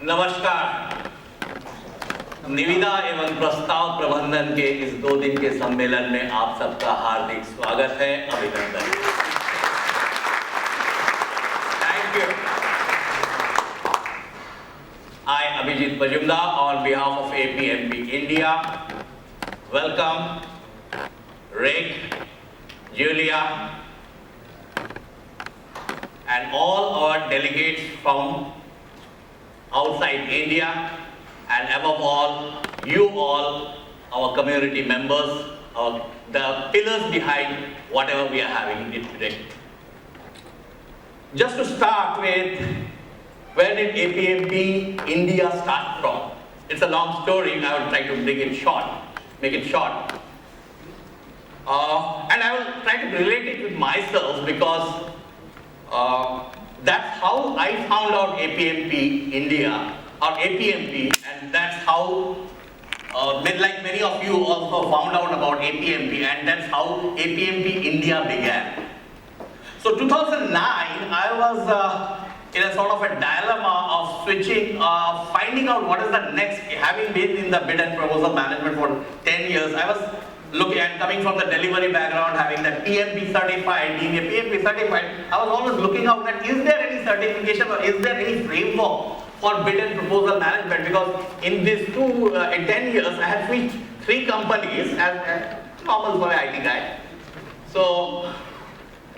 नमस्कार। निविदा एवं प्रस्ताव प्रबंधन के इस 2 दिन के सम्मेलन में आप सबका हार्दिक स्वागत है, अभिनंदन। Thank you. I, Abhijit Majumdar, on behalf of APMP India, welcome Rick, Julia, and all our delegates from outside India, and above all, you all, our community members, the pillars behind whatever we are having it today. Just to start with, where did APMP India start from? It's a long story, I will try to make it short. And I will try to relate it with myself because that's how I found out APMP India or APMP, and that's how, like many of you also found out about APMP, and that's how APMP India began. So 2009, I was in a sort of a dilemma of switching, finding out what is the next. Having been in the bid and proposal management for 10 years, I was looking and coming from the delivery background, having that PMP certified, being a PMP certified, I was always looking out that is there any certification or is there any framework for bid and proposal management, because in these 10 years I have switched 3 companies as normal for an IT guy. So,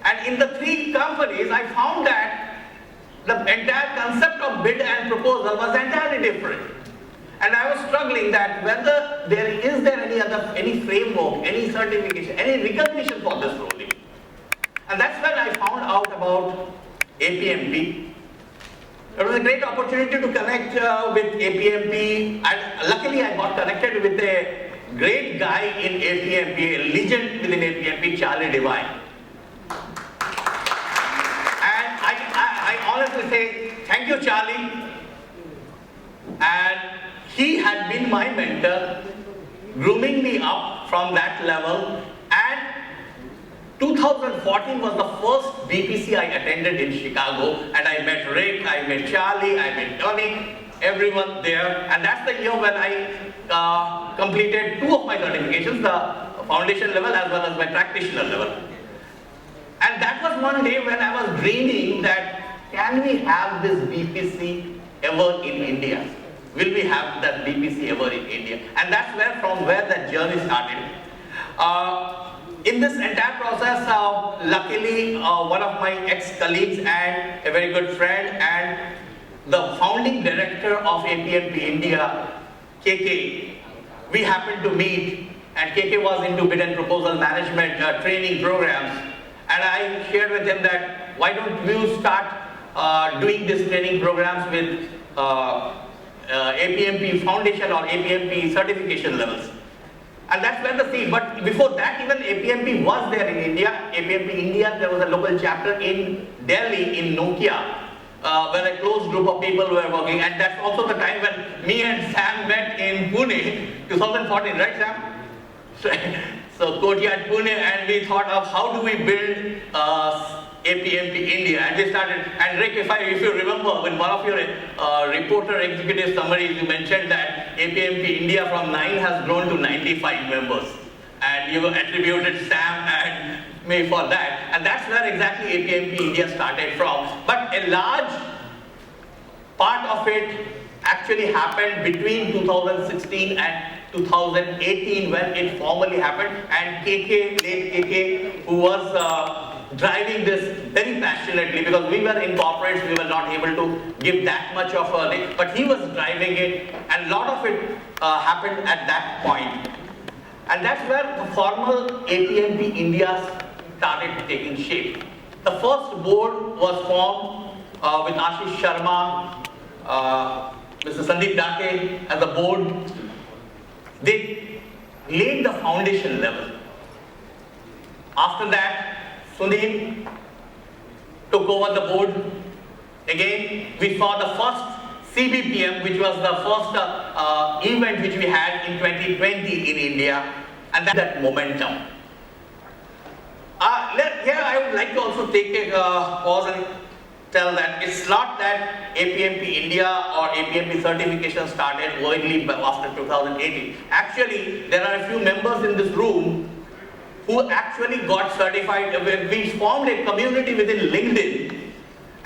and in the 3 companies I found that the entire concept of bid and proposal was entirely different. And I was struggling that whether is there any framework, any certification, any recognition for this role. And that's when I found out about APMP. It was a great opportunity to connect with APMP, and luckily I got connected with a great guy in APMP, a legend within APMP, Charlie Devine. And I honestly say thank you, Charlie. And he had been my mentor, grooming me up from that level, and 2014 was the first BPC I attended in Chicago, and I met Rick, I met Charlie, I met Tony, everyone there, and that's the year when I completed 2 of my certifications, the foundation level as well as my practitioner level. And that was one day when I was dreaming that can we have this BPC ever in India? Will we have that BPC ever in India? And that's from where that journey started. In this entire process, luckily, one of my ex-colleagues and a very good friend and the founding director of APMP India, KK, we happened to meet, and KK was into bid and proposal management training programs, and I shared with him that why don't you start doing these training programs with APMP foundation or APMP certification levels. And that's where the seed. But before that, even APMP was there in India. APMP India, there was a local chapter in Delhi, in Nokia, where a close group of people were working. And that's also the time when me and Sam met in Pune, 2014, right, Sam? So Courtyard Pune, and we thought of how do we build APMP India, and we started. And Rick, if you remember, in one of your reporter executive summaries, you mentioned that APMP India from 9 has grown to 95 members, and you attributed Sam and me for that, and that's where exactly APMP India started from. But a large part of it actually happened between 2016 and 2018 when it formally happened, and late KK, who was driving this very passionately, because we were in corporates, we were not able to give that much of a thing, but he was driving it, and a lot of it happened at that point. And that's where the formal APMP India started taking shape. The first board was formed with Ashish Sharma, Mr. Sandeep Dake as the board. They laid the foundation level. After that, Sunil took over the board. Again, we saw the first CBPM, which was the first event which we had in 2020 in India, and that momentum. Here I would like to also take a pause and tell that it's not that APMP India or APMP certification started only after 2018. Actually, there are a few members in this room who actually got certified. We formed a community within LinkedIn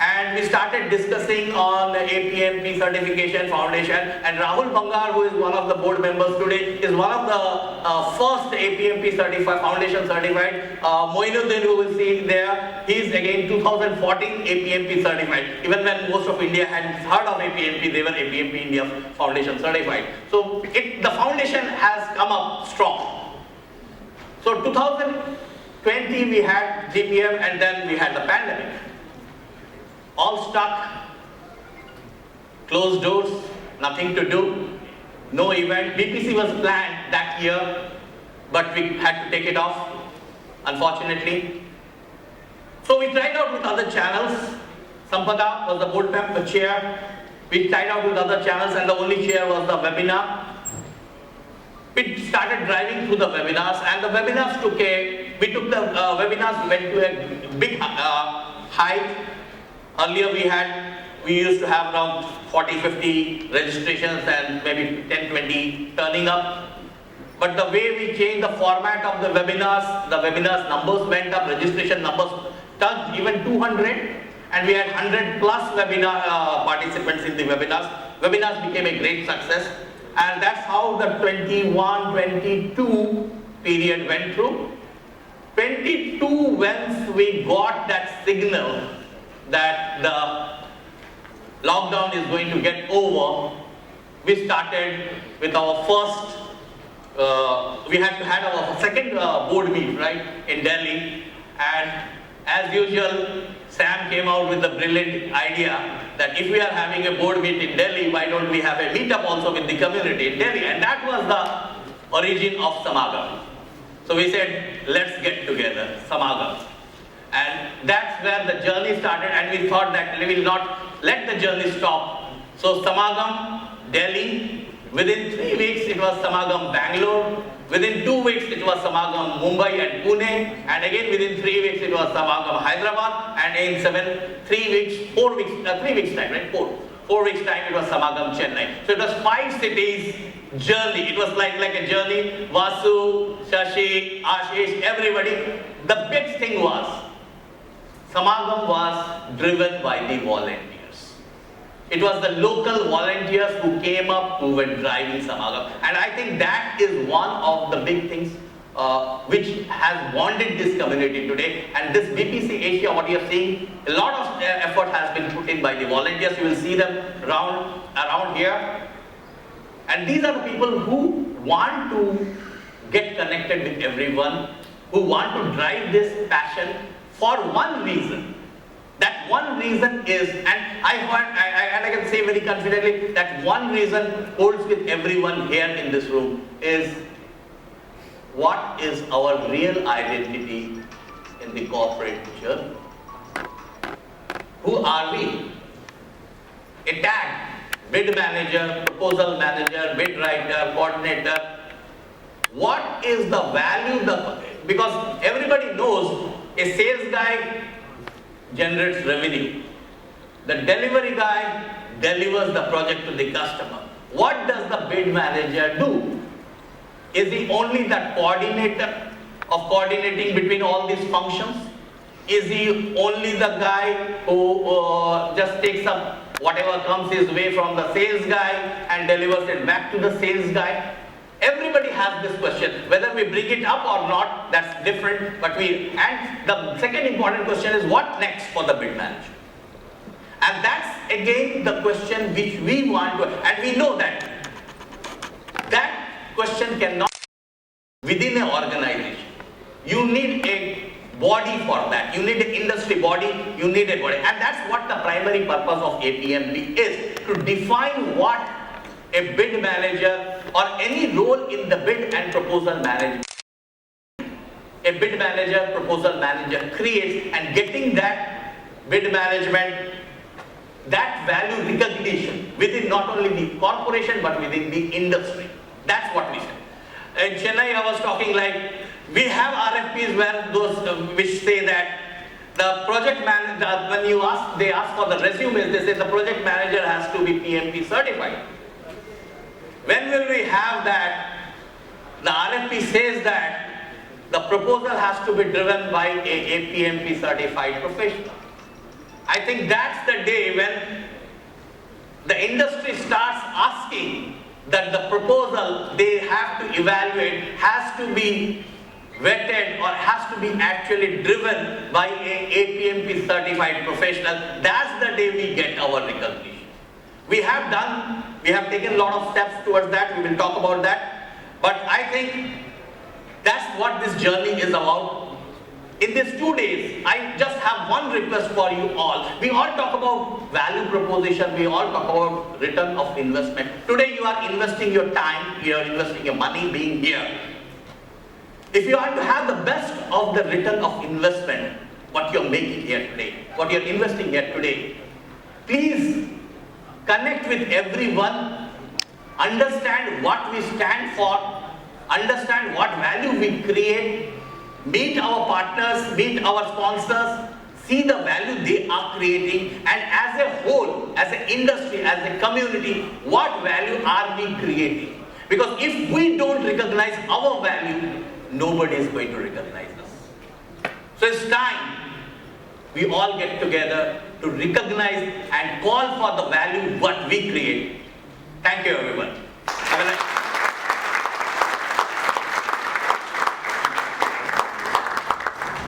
and we started discussing on the APMP certification foundation, and Rahul Bangar, who is one of the board members today, is one of the first APMP certified, foundation certified. Moinuddin, who will see there, he is again 2014 APMP certified. Even when most of India had heard of APMP, they were APMP India foundation certified. So the foundation has come up strong. So 2020 we had GPM, and then we had the pandemic. All stuck, closed doors, nothing to do, no event. BPC was planned that year, but we had to take it off, unfortunately. So we tried out with other channels. Sampada was the board member chair. We tried out with other channels, and the only chair was the webinar. We started driving through the webinars, and the webinars webinars went to a big height. Earlier we used to have around 40-50 registrations and maybe 10-20 turning up. But the way we changed the format of the webinars numbers went up, registration numbers touched even 200, and we had 100 plus webinar participants in the webinars. Webinars became a great success, and that's how the 21-22 period went through. 22, once we got that signal that the lockdown is going to get over, we started with our first, we had our second board meet, right, in Delhi, and as usual, Sam came out with the brilliant idea that if we are having a board meet in Delhi, why don't we have a meetup also with the community in Delhi, and that was the origin of Samagam. So we said, let's get together, Samagam. And that's where the journey started, and we thought that we will not let the journey stop. So Samagam, Delhi, within 3 weeks it was Samagam, Bangalore, within 2 weeks it was Samagam, Mumbai and Pune, and again within 3 weeks it was Samagam, Hyderabad, and in 4 weeks time, right? 4 weeks time it was Samagam, Chennai. So it was 5 cities journey. It was like a journey. Vasu, Shashi, Ashish, everybody. The big thing was, Samagam was driven by the volunteers. It was the local volunteers who came up, who were driving Samagam. And I think that is one of the big things which has bonded this community today. And this BPC Asia, what you are seeing, a lot of effort has been put in by the volunteers. You will see them around here. And these are the people who want to get connected with everyone, who want to drive this passion for one reason. That one reason is, and I can say very confidently, that one reason holds with everyone here in this room is, what is our real identity in the corporate journey? Who are we? A tag, bid manager, proposal manager, bid writer, coordinator. What is the value? Because everybody knows a sales guy generates revenue. The delivery guy delivers the project to the customer. What does the bid manager do? Is he only the coordinator of coordinating between all these functions? Is he only the guy who just takes up whatever comes his way from the sales guy and delivers it back to the sales guy? Everybody has this question. Whether we bring it up or not, that's different. And the second important question is, what next for the bid manager? And that's again the question which we want to, and we know that that question cannot within an organization. You need a body for that. You need an industry body, you need a body. And that's what the primary purpose of APMP is, to define what a bid manager or any role in the bid and proposal management, a bid manager, proposal manager creates, and getting that bid management, that value recognition within not only the corporation but within the industry. That's what we said. In Chennai, I was talking like, we have RFPs where those which say that The project manager, when you ask, they ask for the resumes, they say the project manager has to be PMP certified. When will we have that? The RFP says that the proposal has to be driven by a APMP certified professional. I think that's the day when the industry starts asking that the proposal they have to evaluate has to be vetted or has to be actually driven by a APMP certified professional. That's the day we get our recognition. We have taken a lot of steps towards that, we will talk about that. But I think that's what this journey is about. In these 2 days, I just have one request for you all. We all talk about value proposition, we all talk about return of investment. Today you are investing your time, you are investing your money being here. If you are to have the best of the return of investment, what you're making here today, what you're investing here today, please connect with everyone, understand what we stand for, understand what value we create, meet our partners, meet our sponsors, see the value they are creating, and as a whole, as an industry, as a community, what value are we creating? Because if we don't recognize our value, nobody is going to recognize us. So it's time we all get together to recognize and call for the value what we create. Thank you everyone. Have a nice